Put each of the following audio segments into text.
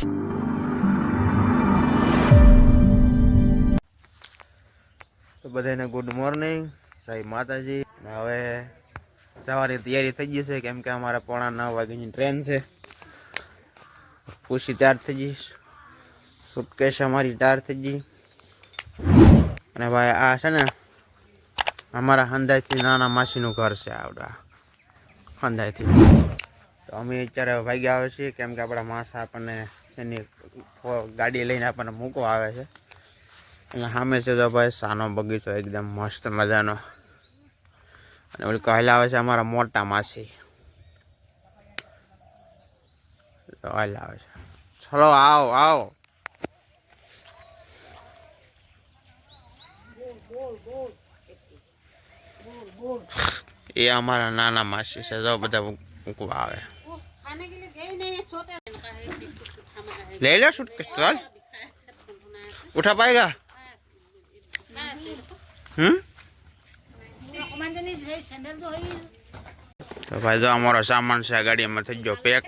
તો બધાને good morning, જય માતાજી. હવે સવારે તૈયારી થઈ ગઈ છે, કેમ કે અમારા 9:45 વાગ્યાની ટ્રેન છે. પૂછી તૈયાર થઈ ગઈ, સુટકેસ અમારી તૈયાર થઈ ગઈ. અને ભાઈ આ છે ને અમારા હંદાઈથી નાના માસીનું ઘર છે. આવડા હંદાઈથી તો અમે અત્યારે વાગ્યા આવે છીએ, કેમ કે આપણા માસા આપણને એની ગાડી લઈને આપણને મૂકવા આવે છે. અને સામે છે તો ભાઈ સાનો બગીચો એકદમ મસ્ત મજાનો. અને ઓલી કહેલા આવે છે અમારા મોટા માસી, કહેલા આવે છે. ચલો આવો આવો. એ અમારા નાના માસી છે, જો બધા મૂકવા આવે. ले लो सूटकेस चल उठा पाएगा। तो भाई जो हमारा सामान से गाड़ी में थी जो पैक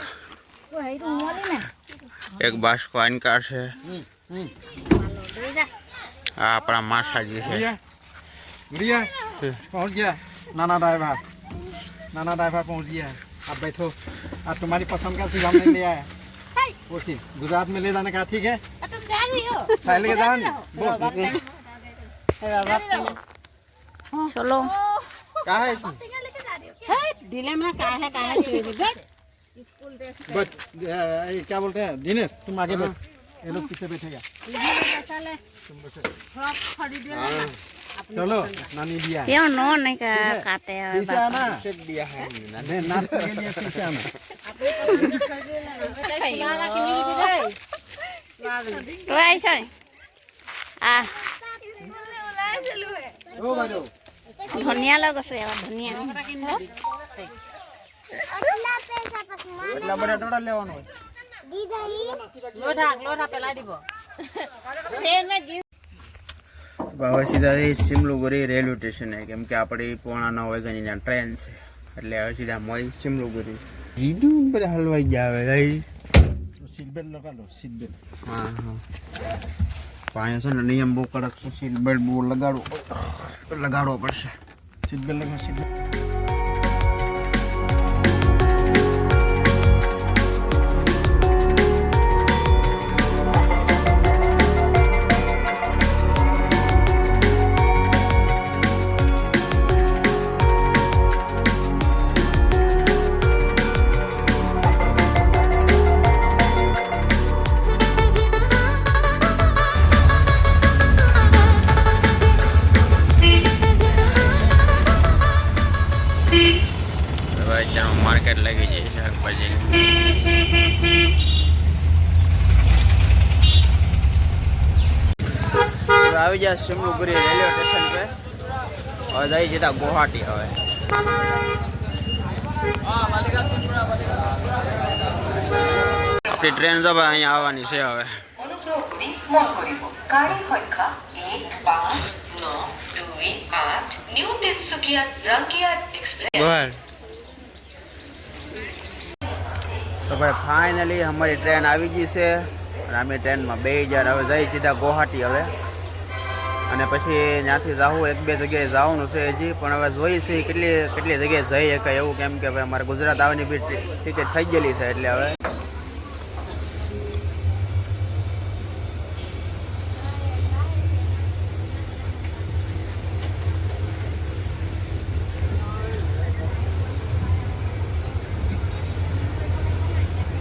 एक बास्को इनकार से अपना मासा जी है। गुड़िया पहुंच गया नाना ड्राइवर पहुंच गया है। आप बैठो, आज तुम्हारी पसंद का चीज हमने ले आया। वो चीज गुजरात में ले जाने का, ठीक है? तुम जा रही हो साइड लेके जाओ ना। चलो क्या है इसमें? दिले में क्या है बट क्या बोलते हैं दिनेश, तुम आगे बैठ, ये लोग पीछे बैठेगा। चलो नानी दिया क्यों नो नहीं खाते हैं पीछे आना, दिया है नाश्ते के लिए पीछे आना। तो ऐसा आ ओ बाजो धनिया लग से धनिया એટલા બધા ટોટા લેવાનો હોય લોઢા પેલા દીબો હવે સીધા સિમલુગુરી રેલવે સ્ટેશન है, કેમ કે આપણી 9:45 વાગ્યાની ટ્રેન છે, એટલે હવે સીધા મોઈ સિમલુગુરી રીડું બધા હલવાઈ ગયા હવે ગઈ. સીટ બેલ્ટ લગાડ લો, સીટ બેલ્ટ. હા હા પાણી છે ને નિયમ બહુ કડક છે, સીટ બેલ્ટ બહુ લગાડવો પડશે. સીટ બેલ્ટ લગાડ, સીટ બેલ્ટ. માર્કેટ લાગી જાય શાકભાજી. આવી ગયા સિમલુગુરી રેલવે સ્ટેશન पे, और जाइए सीधा गुवाहाटी। હવે આપણી ટ્રેન જો અહીંયા આવવાની છે. હવે બોલ તો ભાઈ ફાઇનલી અમારી ટ્રેન આવી ગઈ છે, અને અમે ટ્રેનમાં 2000 હવે જઈ સીધા ગુવાહાટી. હવે અને પછી ત્યાંથી જાવું 1-2 જગ્યાએ જવાનું છે હજી, પણ હવે જોઈ છે કેટલી જગ્યાએ જઈ શકાય એવું, કેમ કે ભાઈ અમારે ગુજરાત આવવાની બી ટિકિટ થઈ ગયેલી છે. એટલે હવે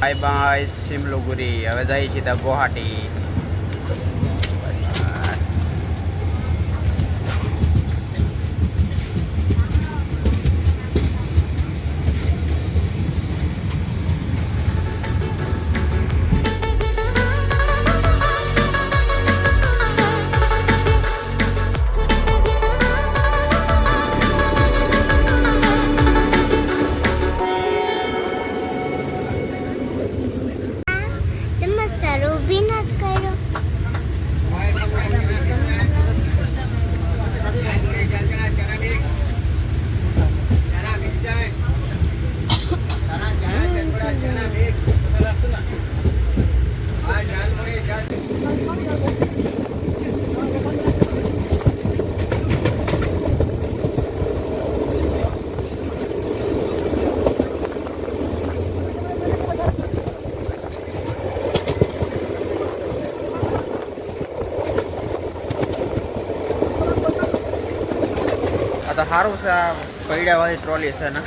બાય બાય સિમલુગુરી, હવે જઈ સીધા ગુવાહાટી. શરૂ બી નથી તો સારું છે આ પૈડાવાળી ટ્રોલી છે ને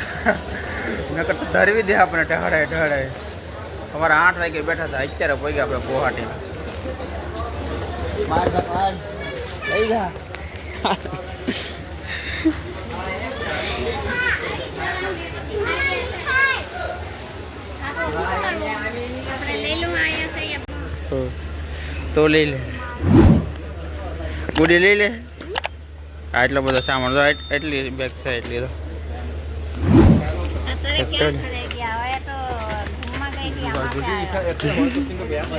નકર તો ધરવી દે આપણે ઢહડાય ઢહડાય. અમારે 8 વાગે બેઠા હતા, અત્યારે પહોંચ્યા આપણે ગુવાહાટી. લઈ જા તો લઈ લે ગુડી લઈ લે. આટલો બધો સામાન તો એટલી બેગ છે એટલી તો અત્યારે ક્યાં ઘરે ગયા હવે તો ઘૂમવા ગઈ હતી આમાં